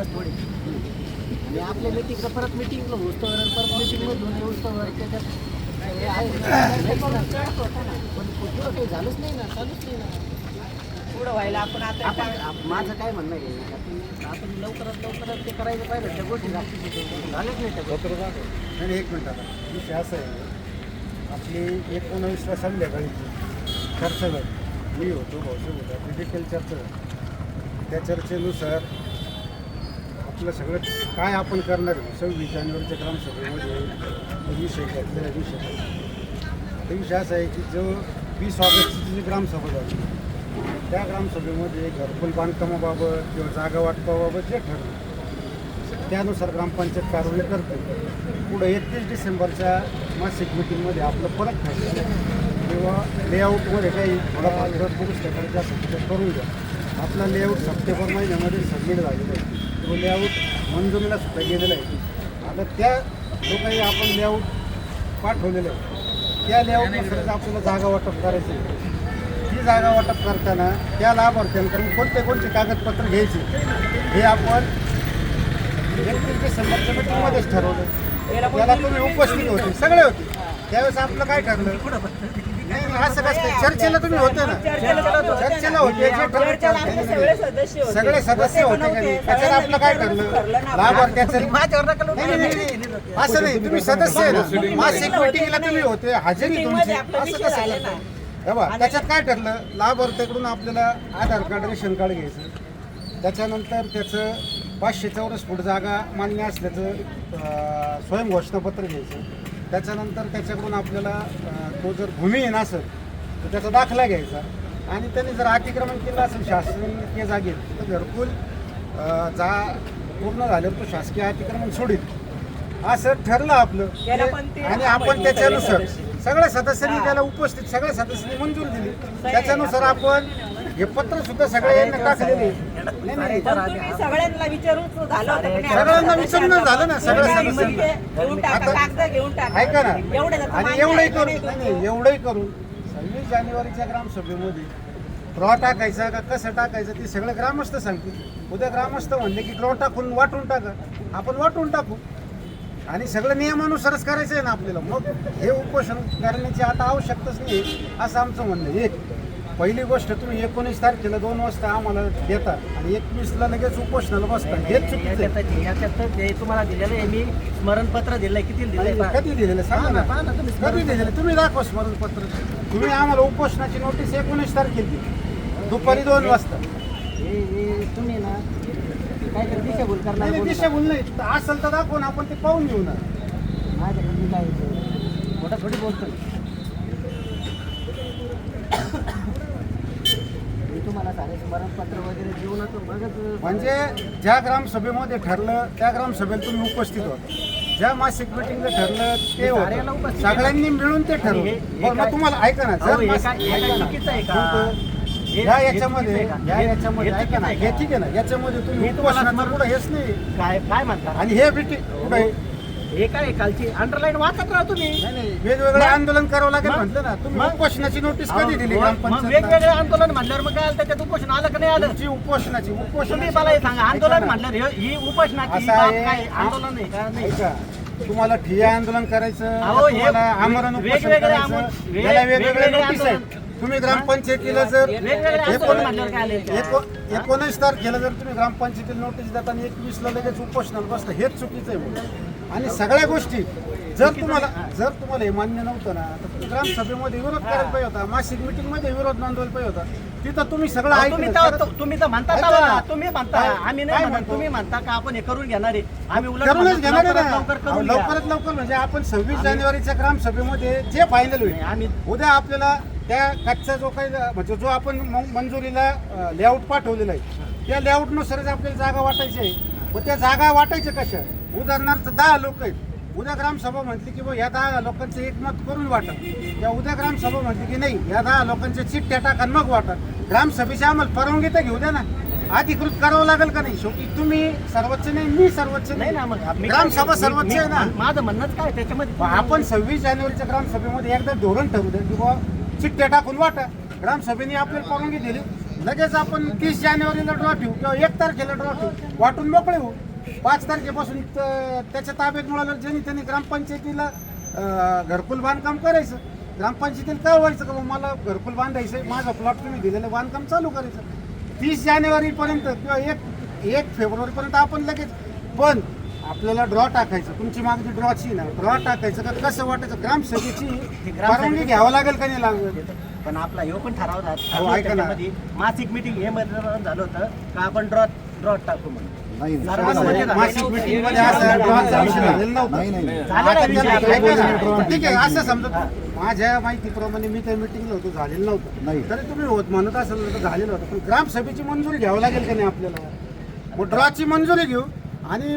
दिवस थोडे आणि आपल्या मिटिंगला परत मिटिंगला होतं परत मिटिंगमधून येऊस्तवर त्याच्यात हे आहे पण पुढं काही झालंच नाही ना, चालूच नाही ना. पुढं व्हायला आपण आता माझं काय म्हणणं आहे की आपण लवकरात ते करायचं पाहिजे. त्या गोष्टी झाल्याच नाही त्या गोष्टी. आणि एक मिनिट आता विषय असं आहे, आपली 19ला संध्याकाळीची चर्चा झाली. मी होतो, भाऊसाहेब होता, डिजिटल चर्चा झाली. त्या चर्चेनुसार आपलं सगळं काय आपण करणार आहे 26 जानेवारीच्या ग्रामसभेमध्ये विषय घेतलेला विषय. तो विषय असा आहे की जो 20 ऑगस्टची जी ग्रामसभा झाली त्या ग्रामसभेमध्ये घरकुल बांधकामाबाबत किंवा जागा वाटपाबाबत जे ठरलं त्यानुसार ग्रामपंचायत कारवाई करते. पुढं 31 डिसेंबरच्या मासिक मिटिंगमध्ये आपलं परत ठरलं किंवा लेआउटमध्ये काही थोडाफार दुरुस्त करायचं असेल तर करून घ्या. आपला लेआउट सप्टेंबर महिन्यामध्ये सबमिट झालेला आहे. तो लेआउट मंजुरीला सुद्धा गेलेला आहे. आता त्या जो काही आपण लेआउट पाठवलेलं आहे त्या लेआउटनुसारच आपल्याला जागा वाटप करायची आहे. ती जागा वाटप करताना त्या लाभार्थ्यांकडून कोणते कागदपत्र घ्यायचे हे आपण 31 डिसेंबरच्या मीटिंगमध्येच ठरवलं. त्याला तुम्ही उपस्थित होते, सगळे होते. त्यावेळेस आपलं काय ठरलं नाही असं कसं काय चर्चेला तुम्ही होते ना, चर्चेला होते सगळे सदस्य होते का नाही. त्याच्यात आपलं काय ठरलं लाभार्थ्याचं असं नाही. तुम्ही सदस्य आहे ना, मासिक मिटिंगला तुम्ही होते, हजेरी तुमची, असं कसं आलं बघा. त्याच्यात काय ठरलं लाभार्थ्याकडून आपल्याला आधार कार्ड रेशन कार्ड घ्यायचं. त्याच्यानंतर त्याचं 500 चौरस फूट जागा मान्य असल्याचं स्वयंघोषणापत्र घ्यायचं. त्याच्यानंतर त्याच्याकडून आपल्याला तो जर भूमिहीन असेल तर त्याचा दाखला घ्यायचा. आणि त्यांनी जर अतिक्रमण केलं असेल शासकीय जागेत तर घरकुल पूर्ण झाल्यावर तो शासकीय अतिक्रमण सोडील असं ठरलं आपलं. आणि आपण त्याच्यानुसार सगळ्या सदस्यांनी त्याला उपस्थित सगळ्या सदस्यांनी मंजूर दिली. त्याच्यानुसार आपण हे पत्र सुद्धा सगळ्यांना टाकलेले. सगळ्यांना विचारून झालं सगळ्यांना विचारून झालं ना सगळ्या सदस्यांना. ऐका ना, आणि एवढंही करून 26 जानेवारीच्या ग्रामसभेमध्ये ड्रॉ टाकायचा का कसं टाकायचं ते सगळं ग्रामस्थ सांगतील. उद्या ग्रामस्थ म्हणले की ड्रॉ टाकून वाटून टाका, आपण वाटून टाकू. आणि सगळं नियमानुसारच करायचं आहे ना आपल्याला. मग हे उपोषण करण्याची आता आवश्यकताच नाही असं आमचं म्हणणं आहे. पहिली गोष्ट तुम्ही 19 तारखेला 2 वाजता आम्हाला देता आणि 21ला लगेच उपोषणाला बसता, हेच चुकीचं आहे. याच्यात ते तुम्हाला दिलेलं आहे मी स्मरणपत्र दिलंय. किती दिलंय? कधी दिलेलं सांगा ना, कधी दिलेलं तुम्ही दाखवा स्मरणपत्र. तुम्ही आम्हाला उपोषणाची नोटीस 19 तारखेला दिली दुपारी 2 वाजता. हे तुम्ही ना काहीतरी दिशाभूल करणार. दिशाभूल नाही असेल तर दाखव ना, आपण ते पाहून घेऊ ना. माझ्याकडे काय मोठा थोडी बोलतोय मी तुम्हाला सारे स्मरणपत्र वगैरे देऊनच बघत. म्हणजे ज्या ग्रामसभेमध्ये ठरलं त्या गृहसभेला तुम्ही उपस्थित होता. ज्या मासिक मिटिंगला ठरलं ते होतं. सगळ्यांनी मिळून ते ठरवलं. मग तुम्हाला ऐका ना, जर चुकीचं आहे का याच्यामध्ये ऐका ना, हे ठीक आहे ना, याच्यामध्ये तुम्ही उपोषणाचं पुढं हेच नाही काय म्हणता. आणि हे मिटिंग पुढे हे काय कालची अंडरलाईन वाचत राहा तुम्ही. नाही वेगवेगळे आंदोलन करावं लागेल म्हटलं ना तुम्ही. उपोषणाची नोटीस कधी दिली ग्रामपंचायत? वेगवेगळे आंदोलन म्हणल्यावर मग काय त्याच्यात उपोषण आलं का नाही आलं? उपोषण तुम्ही मला हे सांगा आंदोलन म्हणल्यावर ही उपोषणाची काय आंदोलन आहे का नाही? तुम्हाला ठिय्या आंदोलन करायचं, आमरण उपोषण करायचं, याला वेगवेगळे नोटीस आहेत. तुम्ही ग्रामपंचायतीला जर 19 तारखेला जर तुम्ही ग्रामपंचायतीला नोटीस देता आणि 21ला लगेच उपोषणाला बसता, हेच चुकीचं आहे. आणि सगळ्या गोष्टी जर तुम्हाला हे मान्य नव्हतं ना तर ग्रामसभेमध्ये विरोध करायला पाहिजे होता, मासिक मिटिंगमध्ये विरोध नोंदवायला पाहिजे होता. तिथं तुम्ही सगळं ऐकलं. तुम्ही तर म्हणता तुम्ही म्हणता आम्ही नाही म्हणत. तुम्ही म्हणता का आपण हे करून घेणार आहे. आम्ही करूनच घेणार आहे ना, लवकरात लवकर. म्हणजे आपण 26 जानेवारीच्या ग्रामसभेमध्ये जे फायनल होईल आम्ही उद्या आपल्याला त्या कच्चा जो काही म्हणजे जो आपण मंजुरीला लेआउट पाठवलेला आहे त्या लेआउटनुसारच आपल्याला जागा वाटायची आहे. व त्या जागा वाटायच्या कशा? उदाहरणार्थ 10 लोक आहेत. उद्या ग्रामसभा म्हटली की या 10 लोकांचं एकमत करून वाटा. त्या उद्या ग्रामसभा म्हटली की नाही या 10 लोकांच्या चिठ्ठ्या टाका मग वाटा. ग्रामसभेची आम्हाला परवानगी तर घेऊ द्या ना, अधिकृत करावं लागेल का नाही? शेवटी तुम्ही सर्वोच्च नाही, मी सर्वोच्च नाही ना, मग ग्रामसभा सर्वोच्च आहे ना. माझं म्हणणंच काय त्याच्यामध्ये आपण 26 जानेवारीच्या ग्रामसभेमध्ये एकदा धोरण ठरवू द्या की बाबा चिठ्ठ्या टाकून वाटा. ग्रामसभेने आपल्याला परवानगी दिली, लगेच आपण 30 जानेवारीला ड्रॉ ठेवू किंवा 1 तारखेला ड्रॉ ठेवू, वाटून मोकळे होऊ. 5 तारखेपासून त्याच्या ताब्यात मिळालं ज्यांनी त्यांनी ग्रामपंचायतीला घरकुल बांधकाम करायचं. ग्रामपंचायतीला काय व्हायचं का मला घरकुल बांधायचं आहे, माझा प्लॉट तुम्ही दिलेलं बांधकाम चालू करायचं. 30 जानेवारीपर्यंत किंवा 1 फेब्रुवारीपर्यंत आपण लगेच. पण आपल्याला ड्रॉ टाकायचं, तुमची मागणी ड्रॉची ना, ड्रॉ टाकायचं का कसं वाटायचं, ग्रामसभेची परवानगी घ्यावं लागेल का नाही लागेल. पण आपला ह्यो पण ठराव हो, झाला ऐका ना. त्याच्यामध्ये मासिक मीटिंग हे मतदान झालं होतं का आपण ड्रॉ टाकू म्हणून मासिक मीटिंग मध्ये असं ड्रॉचा विषय झालेला नव्हता. आता त्याला ऐका ना, ठीक आहे असं समजा माझ्या माहितीप्रमाणे मी त्या मीटिंगला होतो, झालेलं नव्हतं. तरी तुम्ही होत म्हणत असेल तर झालेलं होतं. पण ग्रामसभेची मंजुरी घ्यावं लागेल का नाही आपल्याला. मग ड्रॉची मंजुरी घेऊ आणि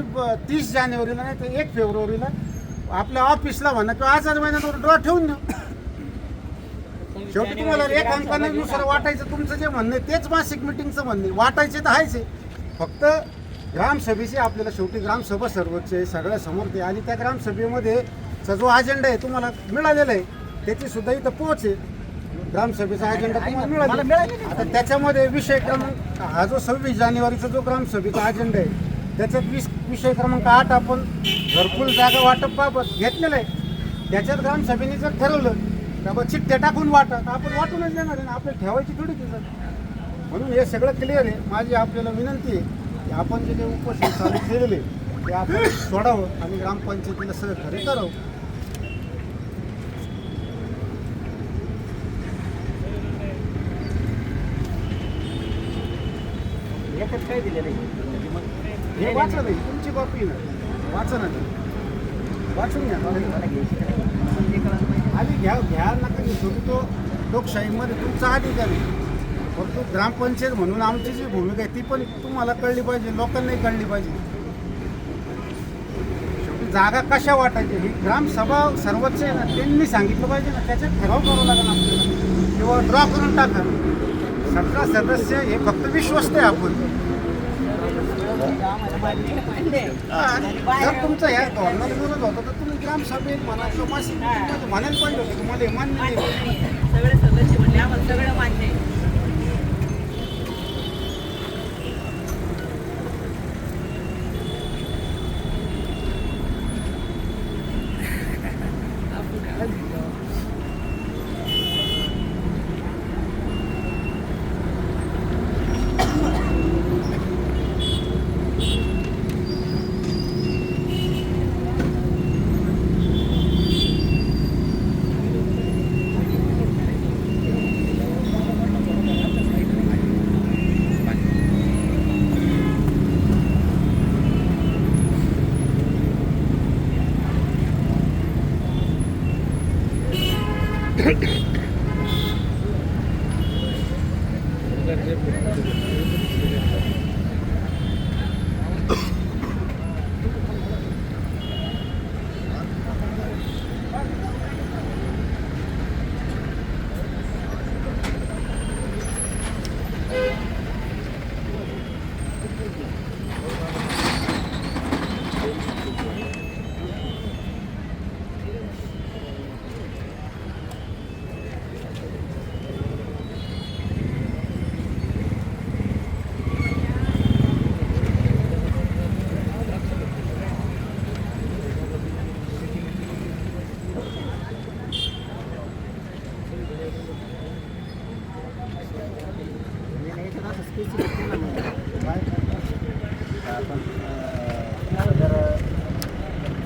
30 जानेवारीला नाही तर 1 फेब्रुवारीला आपल्या ऑफिसला म्हणा किंवा आजच महिन्यात ड्रॉ ठेवून देऊ. शेवटी तुम्हाला एक अंकानुसार वाटायचं, तुमचं जे म्हणणं आहे तेच मासिक मिटिंगचं म्हणणे. वाटायचे तर आहेच आहे, फक्त ग्रामसभेची आपल्याला शेवटी ग्रामसभा सर्वोच्च आहे, सगळ्या समोर ते. आणि त्या ग्रामसभेमध्ये जो अजेंडा आहे तुम्हाला मिळालेला आहे त्याची सुद्धा इथं पोच आहे. ग्रामसभेचा अजेंडा तुम्हाला मिळाला. आता त्याच्यामध्ये विषय क्रमांक हा जो 26 जानेवारीचा जो ग्रामसभेचा अजेंडा आहे त्याच्यात विषय क्रमांक 8 आपण घरकुल जागा वाटप बाबत घेतलेलं आहे. त्याच्यात ग्रामसभेने जर ठरवलं तर चिठ्ठ्या टाकून वाटा तर आपण वाटूनच देणार आहे ना, आपल्याला ठेवायची थोडी तिथं. म्हणून हे सगळं क्लिअर आहे. माझी आपल्याला विनंती आहे की आपण जे काही उपोषण चालू केलेले ते आपण सोडावं आणि ग्रामपंचायतीला सहकार्य करावं. याच्यात काय दिलेलं आहे हे वाचा नाही, तुमची कॉपी ना, वाचा ना, वाचून घ्या. आधी घ्या नका शेवटी तो लोकशाहीमध्ये तुमचा अधिकार आहे. फक्त ग्रामपंचायत म्हणून आमची जी भूमिका आहे ती पण तुम्हाला कळली पाहिजे, लोकांनाही कळली पाहिजे. शेवटी जागा कशा वाटायच्या ही ग्रामसभा सर्वोच्च आहे ना, त्यांनी सांगितलं पाहिजे ना, त्याच्यात ठराव करावं लागेल आपल्याला किंवा ड्रॉ करून टाका. 17 सदस्य हे फक्त विश्वस्त आहे आपण. जर तुमचं ह्या धोरणाला विरोध होता तर तुम्ही ग्रामसभेत म्हणा किंवा मासिक मीटिंगमध्ये म्हणायला पाहिजे होतं तुम्हाला हे मान्य नाही. सगळे सदस्य म्हणले आम्हाला सगळं मान्य आहे.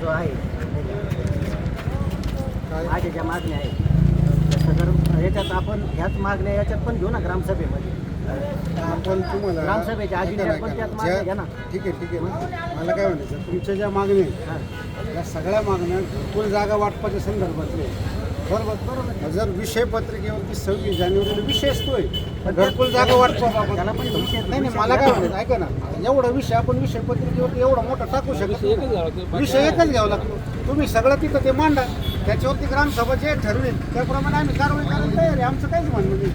जो आहे माझ्या ज्या मागण्या आहेत तसं जर याच्यात आपण ह्याच मागण्या याच्यात पण घेऊ ना ग्रामसभेमध्ये. आपण तुम्हाला ग्रामसभेच्या अजेंड्यात पण त्यात मागण्या घ्या ना. ठीक आहे मला काय म्हणायचं तुमच्या ज्या मागण्या आहेत या सगळ्या मागण्या घरकुल जागा वाटपाच्या संदर्भातले बरोबर. जर विषय पत्रिकेवरती 26 जानेवारीला विषय असतोय घरकुल जागा वाटपाबाबत त्याला पण विषय नाही मला काय म्हणायचं ऐका ना, एवढा विषय आपण विषय पत्रिकेवरती एवढा मोठा टाकू शकत नाही. विषय एकच घ्यावा लागतो. तुम्ही सगळं तिथं ते मांडा, त्याच्यावरती ग्रामसभा जे ठरवेल त्याप्रमाणे आम्ही कारवाई करायला तयार आहे. आमचं काहीच म्हणणं नाही.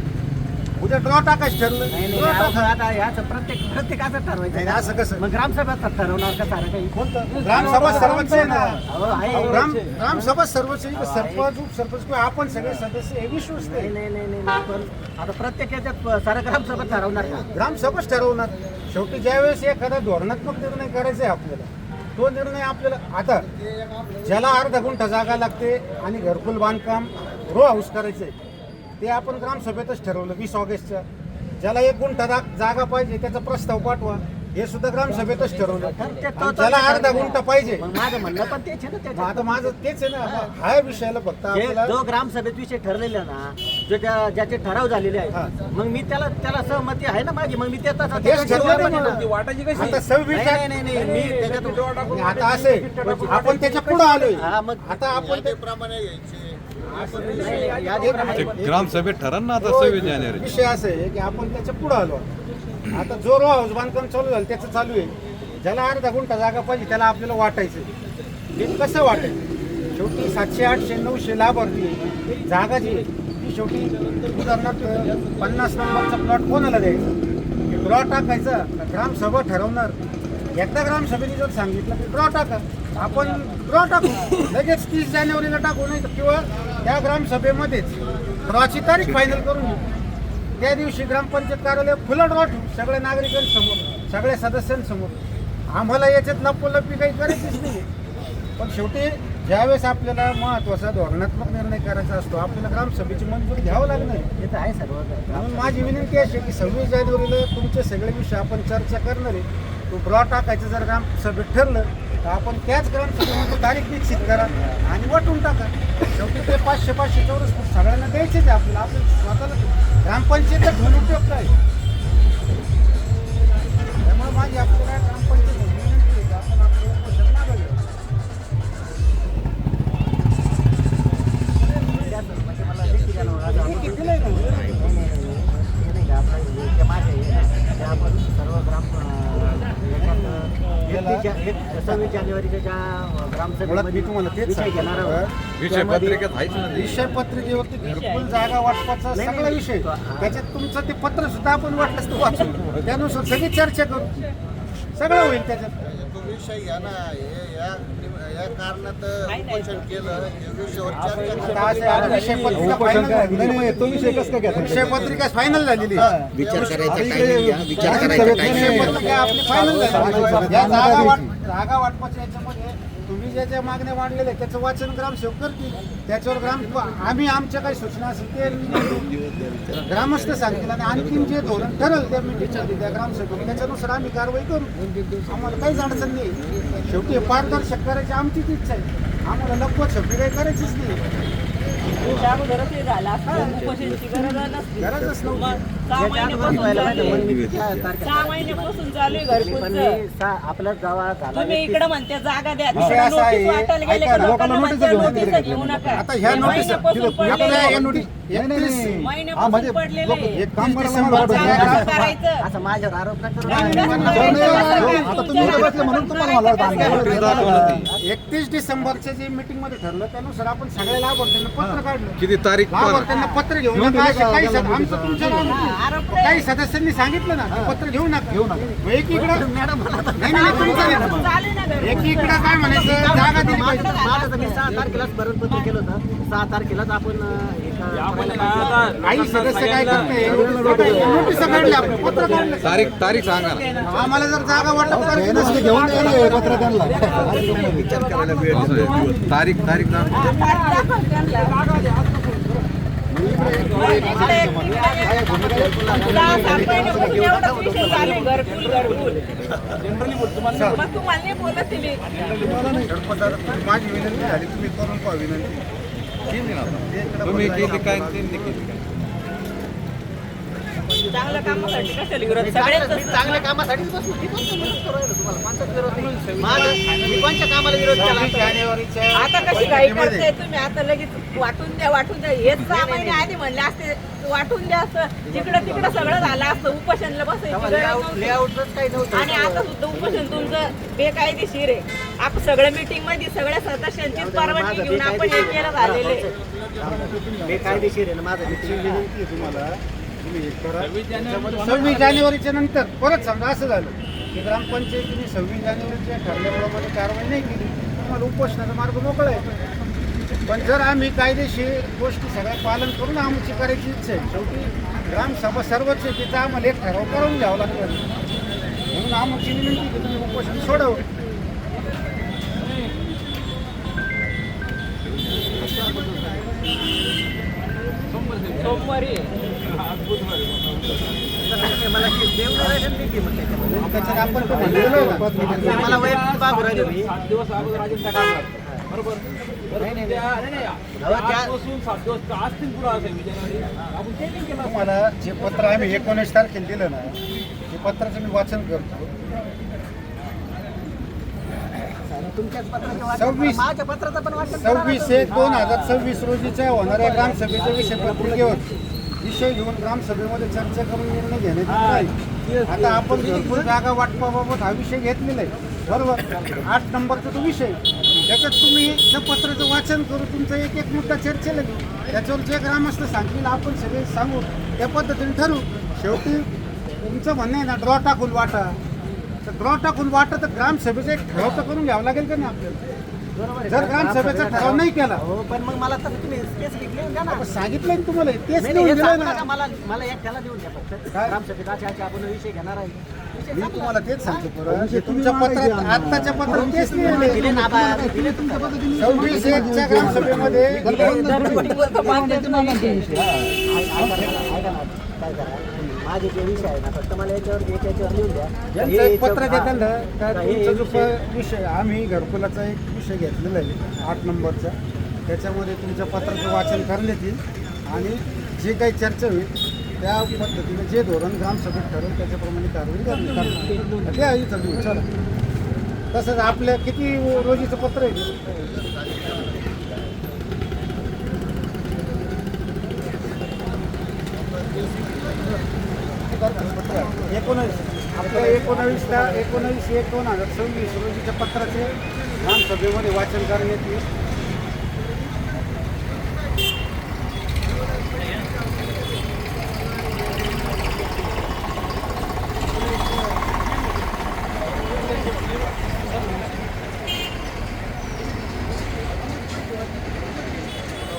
उद्या ड्रॉ टाकायचं ठरलं नाही draw टाका. आता याचं प्रत्येकाचं ठरवायचं नाही, असं कसं? मग ग्रामसभेत ठरवणार का सारं काही कोणतं ग्रामसभा सर्वोच्च आहे ना अहो, आहे. ग्रामसभा सर्वोच्च आहे. सरपंच उपसरपंच किंवा आपण सगळे सदस्य हे विश्वस्त नाही आहे. नाही नाही नाही नाही. पण आता प्रत्येक याच्यात सारं ग्रामसभेत ठरवणार का ग्रामसभाच ठरवणार. शेवटी ज्यावेळेस एखादा धोरणात्मक निर्णय करायचा आहे आपल्याला, तो निर्णय आपल्याला आता ज्याला अर्धा गुंठा जागा लागते आणि घरकुल बांधकाम रो हाऊस करायचंय ते आपण ग्रामसभेतच ठरवलं 20 ऑगस्टच्या. ज्याला 1 गुंठा जागा पाहिजे त्याचा प्रस्ताव पाठवा, हे सुद्धा ग्रामसभेतच ठरवलं. आणि ज्याला अर्धा गुंठा पाहिजे, मग माझं म्हणणं पण तेच आहे ना मग त्याच्यात. आता माझं तेच आहे ना, हा विषयाला फक्त हे आपल्याला जो ग्रामसभेत विषय ठरलेला ना, जो ज्याचे ठराव झालेले हा. आहेत, मग मी त्याला सहमती आहे ना माझी, मग मी तेच ठरवलं ना. आता 26 नाही नाही नाही मी त्याच्यात आणि आता असे आपण त्याच्या पुढे आलोय. हा, मग आता आपण ते यादीप्रमाणे- ते ग्रामसभेत ठरण ना आता 26 जानेवारी. विषय असा आहे की आपण त्याच्या पुढे आलो. आता जो रो हाऊस बांधकाम चालू झालं त्याचं चालू आहे. ज्याला अर्धा गुंठा जागा पाहिजे त्याला आपल्याला वाटायचं. हे कसं वाटायचं? शेवटी 700, 800, 900 लाभार्थी आहे. जागा जी आहे ती शेवटी उदाहरणार्थ 50 नंबरचा प्लॉट कोणाला द्यायचा? ड्रॉ टाकायचा, ग्रामसभा ठरवणार. एकदा ग्रामसभेने जर सांगितलं की ड्रॉ टाका, आपण ड्रॉ टाकू, लगेच 30 जानेवारीला टाकू, नाही किंवा त्या ग्रामसभेमध्येच ड्रॉची तारीख फायनल करून घेऊ. त्या दिवशी ग्रामपंचायत कार्यालय खुलं ड्रॉ ठेवू सगळ्या नागरिकांसमोर, सगळ्या सदस्यांसमोर. आम्हाला याच्यात लपलपी काही करायचीच नाही. पण शेवटी ज्यावेळेस आपल्याला महत्त्वाचा धोरणात्मक निर्णय करायचा असतो आपल्याला ग्रामसभेची मंजुरी घ्यावं लागणार. हे तर आहे सर्व म्हणून माझी विनंती अशी आहे की 26 जानेवारीला तुमचे सगळे विषय आपण चर्चा करणार आहे. तो ड्रॉ टाकायचं जर ग्रामसभेत ठरलं तर आपण त्याच ग्रामसभेमध्ये तारीख निश्चित करा आणि वाटून टाका. शेवटी ते 500 चौरस फूट सगळ्यांना द्यायचेच आहे आपल्याला. आपण स्वतःला ग्रामपंचायतला ठेवून उपयोग काय? त्यामुळे माझी आपल्याला ग्रामपंचायत विनंती आहे की आपण आपलं उपोषण मागे घेऊ. म्हणजे मला लेखी द्यावं लागलं. हे किती नाही ना? हे नाही का आपलं हे जे माझे आहे, ते आपण सर्व याच्यात 26 जानेवारीच्या ज्या मुळात मी ग्रामसभेमध्ये तुम्हाला तेच विषय सांगतो. घेणार आहोत, विषय पत्रिकेत आहेच ना ते. विषय पत्रिकेवरती घरकुल जागा वाटपाचा नाही, सगळा नाही. विषय त्याच्यात तुमचं ते पत्र सुद्धा आपण वाटलंच तर वाचू. त्यानुसार सगळी चर्चा करू, सगळं होईल त्याच्यात. तो विषय घ्या ना, या कारणात उपोषण केलं या विषयावर चर्चा आता करा. असं आहे, विषय पत्रिका फायनल झाली. तो विषय कसं काय घ्यायचा? विषय पत्रिका फायनल झालेली आहे. विचार करायचा विषय पत्रिका आपली फायनल झाली. या जागा वाटपाच्या याच्यामध्ये तुम्ही ज्या ज्या मागण्या मांडलेल्या आहेत त्याचं वाचन ग्रामसेवक करतील. त्याच्यावर आम्ही आमच्या काही सूचना असेल ते ग्रामस्थ सांगतील आणि आणखीन जे धोरण ठरेल त्या मीटिंगमध्ये त्या ग्रामसेवक त्याच्यानुसार आम्ही कारवाई करू. आम्हाला काहीच अडचण नाही. शेवटी पारदर्शक करायची आमचीच इच्छा आहे. आम्हाला लपवत छपी काही करायचीच नाही. तुमच्या अगोदरच हे झालं असतं, उपोषणाची गरज नसते. गरजच नव्हती. मग 6 व्हायला महिन्यापासून पाहिजे. चालू मग मी आहे. त्या तारखेला- 6 महिन्यापासून चालू आहे पण घरकुलचं. मी आपला गावा झाला तुम्ही इकडे म्हणते जागा द्या, विषय तिकडे असा आहे, नोटीस वाटायला गेले ऐका का ना, लोकांना म्हणते नोटीस घेऊ नका. आता ह्या नोटीस महिन्यापासून पडलेलं आहे. महिन्यापासून पडलेलं आहे. एक काम डिसेंबर काय करायचं? असं माझ्यावर आरोप न करू. आता तुम्ही इकडे बसले म्हणून तुम्हाला मला वाटतं. 31 डिसेंबरच्या जे मीटिंग मध्ये ठरलं त्यानुसार आपण सगळ्या लाभार्थ्यांना पत्र काढलं. किती तारीख पण लाभार्थ्यांना पत्र घेऊ नका असे काही आमचं तुमच्या नावाने काही सदस्यांनी सांगितलं ना ते पत्र घेऊ नका. मग एकीकडं मॅडम मला तर- नाही, नाही, तुमचं नाही. चालेल ना घरकुल. एकीकडं काय म्हणायचं जागा दिली पाहिजे. माझं तर मी 6 तारखेलाच भरणपत्र केलं होतं. 6 तारखेलाच आपण काही सदस्य काय करते नोटीस काढल्या आपण पत्र काढलं. तारीख सांगा ना. आम्हाला जर जागा वाटप करायची नसते नसेल, घेऊन द्या ना हे पत्र त्यांना. तारीख सांगा. मग तुम्हाला नाही बोलत ते मी. माझी विनंती झाली तुम्ही करून पाहा विनंती. तुम्ही केली काय आणि त्यांनी केली काय? चांगल्या कामासाठी कशाला विरोध? सगळ्यांचं मी चांगल्या कामासाठीच बसलो. मी कोणत्या विरोध करू राहिलो तुम्हाला? कोणताच विरोध नाही. मी कोणत्या कामाला विरोध केला? 26 जानेवारीच्या आता कशी काही करताय तुम्ही? आता लगेच वाटून द्या. हेच 6 महिने आधी म्हणले असते वाटून द्या असं. तिकडं सगळं झालं असतं. उपोषणला बसायची गरज नव्हती. लेआउटच काही नव्हतं. आणि आता सुद्धा उपोषण तुमचं बेकायदेशीर आहे. आपण सगळ्या मीटिंग मध्ये सगळ्या सदस्यांचीच परवानगी घेऊन आपण हे केलं झालेलं आहे. बेकायदेशीर आहे ना माझं आमची meeting. विनंती आहे तुम्हाला तुम्ही हे करा. त्याच्यामध्ये 26 जानेवारीच्या नंतर परत समजा असं झालं की ग्रामपंचायतीने 26 जानेवारीच्या ठरल्याप्रमाणे कारवाई नाही केली, तुम्हाला उपोषणाचा मार्ग मोकळा आहे. पण जर आम्ही कायदेशीर गोष्टी सगळ्या पालन करून आमची करायची इच्छा आहे. शेवटी ग्रामसभा सर्वच आहे, तिचा आम्हाला एक ठराव करून घ्यावा लागतो. म्हणून आमची विनंती की तुम्ही उपोषण सोडवं. सोमवारी मला त्याच्यात आपण तो म्हणलेलो आहे ना. मला वैयक्तिक बाब राहिलो मी 7 दिवस अगोदर अजिंठा काढला बरोबर. तुम्हाला जे पत्र आम्ही 19 तारखेला दिलं ना, ते पत्राचं मी वाचन करतो. तुमच्याच पत्राचं 26 माझ्या पत्राचं पण वाचन 26/1/2026 रोजीच्या होणाऱ्या ग्रामसभेच्या विषयपत्रिकेवर विषय घेऊन ग्रामसभेमध्ये चर्चा करून निर्णय घेण्यात येत नाही. आता आपण घरकुल जागा वाटपाबाबत हा विषय घेतलेला आहे बरोबर. 8 नंबरचा तो विषय, त्याच्यात तुम्ही त्या पत्राचं वाचन करू, तुमचा एक एक मुद्दा चर्चेला घेऊ, त्याच्यावर जे ग्रामस्थ सांगतील आपण सगळे सांगू, त्या पद्धतीने ठरवू. शेवटी तुमचं म्हणणं आहे ना ड्रॉ टाकून वाटा, तर ड्रॉ टाकून वाटा तर ग्रामसभेचा एक ठराव तर करून घ्यावं लागेल का नाही आपल्याला. जर ग्रामसभेचा ठराव नाही केला, हो पण मग मला तसं तुम्ही स्पेसिफिक लिहून द्या ना. आपण सांगितलं ना तुम्हाला, तेच नाही, लिहून हे दिलं सांगू ना. नका, मला एक त्याला देऊन द्या फक्त. काय? ग्रामसभेत असे आपण विषय घेणार आहे. विषय मी संपला. तुम्हाला तेच सांगतो परत, की तुमच्या पत्रात आत्ताच्या पत्रात तेच लिहिलेलं दिले आहे. ना बा, दिले तुमच्या पद्धतीने. 26/1 ग्रामसभेमध्ये काय करा, माझे जे विषय आहे ना फक्त मला याच्यावर लिहून द्या. यांचं एक पत्र देताल ना, का हे तुमचा जो विषय- विषय आम्ही घरकुलाचा एक विषय घेतलेला आहे 8 नंबरचा, त्याच्यामध्ये तुमच्या पत्राचं वाचन करण्यात येईल आणि जे काही चर्चा होईल त्या पद्धतीने जे धोरण ग्रामसभेत ठरवलं त्याच्याप्रमाणे कारवाई करणार. द्या इथं तुम्ही, चला. तसंच आपल्या किती रोजीचं पत्र आहे? 19 आपल्या 19/1/2026 रोजीच्या पत्राचे ग्रामसभेमध्ये वाचन करण्यात येईल.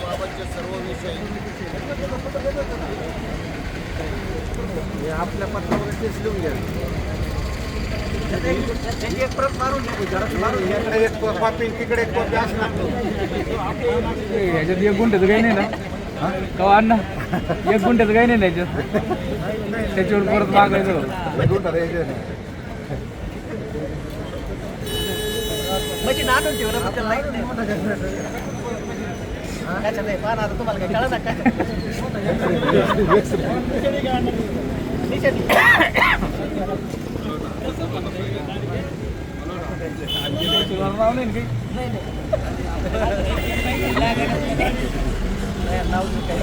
बाबतचे सर्व विषय हे आपल्या पत्रामध्ये तेच लिहून घ्या. त्यांची एक प्रत मारून घ्या, जरा मारून घ्या. इकडे एक कॉपी तिकडे एक कॉपी असणार. ह्याच्यात 1 गुंठ्याचं काही नाही ना का अण्णा, 1 गुंठ्याचं काही नाही ना याच्यात, त्याच्यावर परत मागायचं. म्हणजे नाटून ठेवलं पण त्याला लाईट नाही. त्याच्यात नाही पाहा ना, आता तुम्हाला काही कळलं ना काय नाव नाही काही.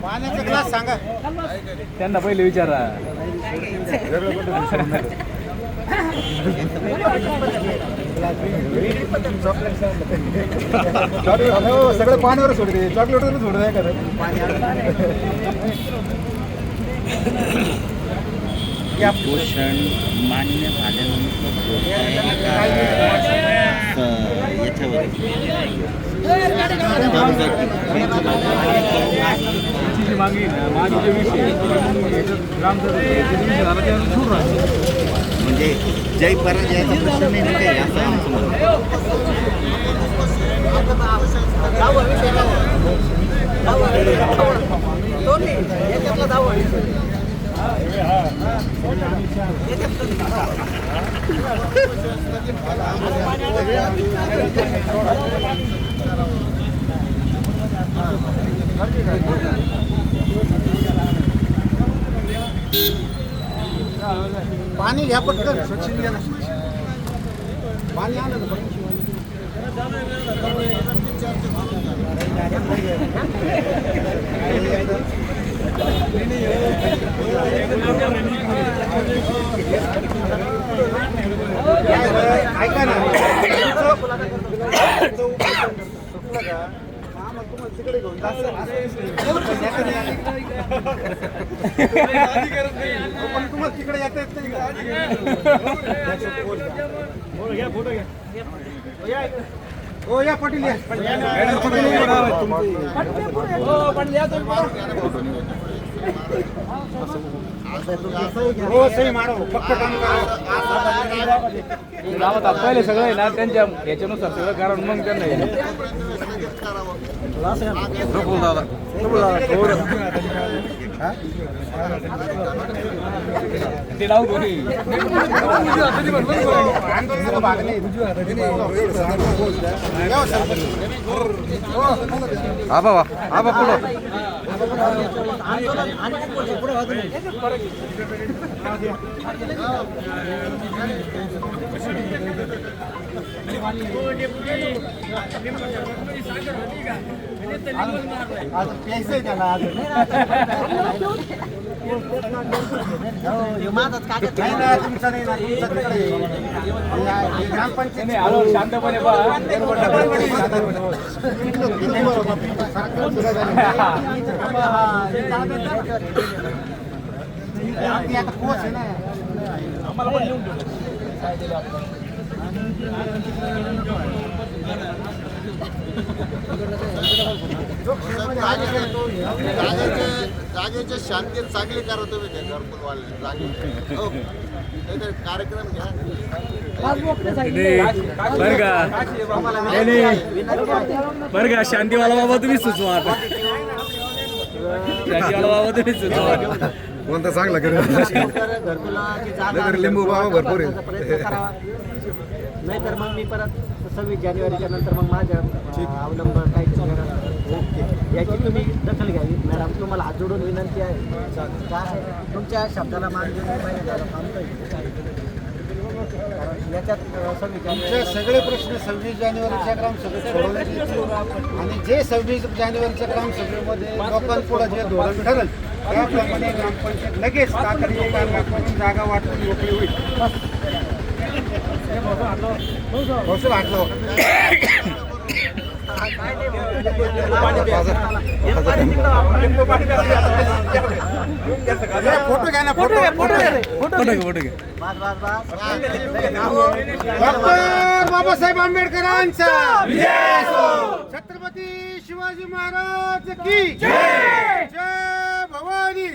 पाण्याचा ग्लास सांगा. त्यांना पहिले विचारा. सगळं पाण्यावर सोडते, चॉकलेटवर सोडत आहे का पोषण मान्य झाल्यानंतर याच्यावर जी मागणी ना, माझी जे विषय म्हणजे जय पराजयाचा प्रश्न नाही ना काही, असं आमचं म्हणणं. याच्यातला दावा पाणी घ्या पटकन, स्वच्छ घ्या ना. पाणी आलं ना पटकन. काय ऐका ना तुमचं उपोषण चुकलं का? आम्हाला तुम्हाला तिकडे घेऊन जायचं. पण तुम्हाला तिकडे येता येत नाही का? हो या पाटील या. हो सही मारो फक्त काम करा. गावात आता पहिले सगळं आहे ना त्यांच्या याच्यानुसार सगळं कारण मग त्यांना हे. ते नाव कोणी आंदोलनाला भाग नाही. आबा पुढं आज प्यायचंय त्याला आज. नाही ना तुमचा नाही ना तुमचा तिकडे आहे. ग्रामपंचायत नाही आलो शांतपणे पहा. ती आता पोच आहे ना. जागेच्या शांतीत चांगली करा तुम्ही ते घरकुल वाले जागे हो. नाहीतर कार्यक्रम घ्या. बरं का शांतीवाला बाबा तुम्ही सुचवा आता. शांतीवाला बाबा तुम्ही सुचवा. कोणता चांगला लिंबू बाबा भरपूर आहे. नाहीतर मग मी परत 26 जानेवारीच्या नंतर मग माझ्या अवलंब काय ओके याची तुम्ही दखल घ्यावी. मॅडम तुम्हाला हात जोडून विनंती आहे. काय तुमच्या शब्दाला मान देऊन पाहिजे याच्यात 26 तुमचे जानेवारी सगळे प्रश्न 26 जानेवारीच्या ग्रामसभेत सोडवण्यात येतील आणि जे 26 जानेवारीच्या ग्रामसभेमध्ये लोकांपुढे जे धोरण ठरेल त्याप्रमाणे ग्रामपंचायत लगेच तातडीने काम करून जागा वाटून मोकळी होईल. बसू वाटलं फोटो घ्या ना फोटो घे. डॉक्टर बाबासाहेब आंबेडकरांचा छत्रपती शिवाजी महाराज की जय भवानी.